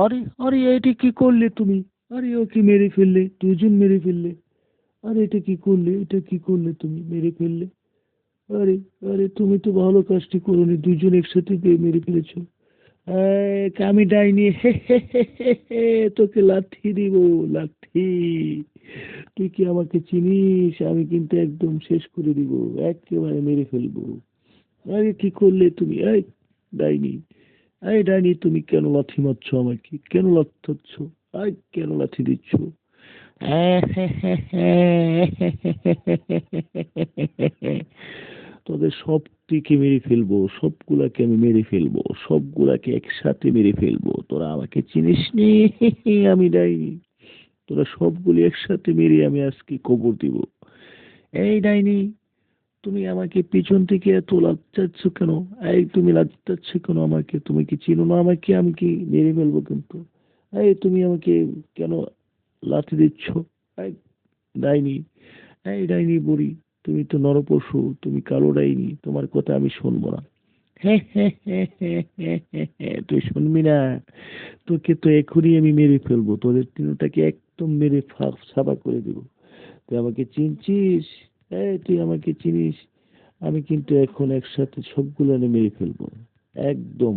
আরে আরে এটা কি করলে তুমি? আরে ওকে মেরে ফেললে, দুজন মেরে ফেললে। আরে এটা কি করলে, এটা কি করলে তুমি, মেরে ফেললে। আরে আরে তুমি তো ভালো কাজটি করোনি, দুজন একসাথে গিয়ে মেরে ফেলেছো। আমি ডাইনি, হে হে হে হে হে, তোকে লাথি দিব, লাথি। তুই কি আমাকে চিনিস? আমি কিন্তু একদম শেষ করে দিব, একেবারে মেরে ফেলবো। আরে কি করলে তুমি, এই ডাইনি, এই ডাইনি, তুমি কেন লাথি মারছো আমাকে, কেন লাথি? আই কেন লাথি দিচ্ছ? তোদের সবটিকে মেরে ফেলবো, সবগুলাকে আমি মেরে ফেলবো, সবগুলাকে একসাথে মেরে ফেলবো। তোরা আমাকে চিনিস নি, আমি ডাইনি। তোরা সবগুলি একসাথে মেরে আমি আজকে কবর দিব। এই ডাইনি, তুমি আমাকে পিছন থেকে এত লাচ্চাচ্ছ কেন? এই তুমি লাচ্চাচ্ছ কেন আমাকে? তুমি কি চিনো না আমাকে? আমি কি মেরে ফেলবো কিন্তু। এই তুমি আমাকে কেন লাথি দিচ্ছ? এই ডাইনি, এই ডাইনি বুড়ি, তুমি তো নরপশু, তুমি কালো ডাইনি, তোমার কথা আমি শুনবো না। হ্যাঁ হ্যাঁ হ্যাঁ হ্যাঁ হ্যাঁ হ্যাঁ হ্যাঁ, তুই শুনবি না? তোকে তো এখনই আমি মেরে ফেলবো, তোদের তিনটাকে একদম মেরে সাবা করে দেবো। তুই আমাকে চিনছিস? এই তুই আমাকে চিনিস? আমি কিন্তু এখন একসাথে সবগুলো মেরে ফেলবো, একদম।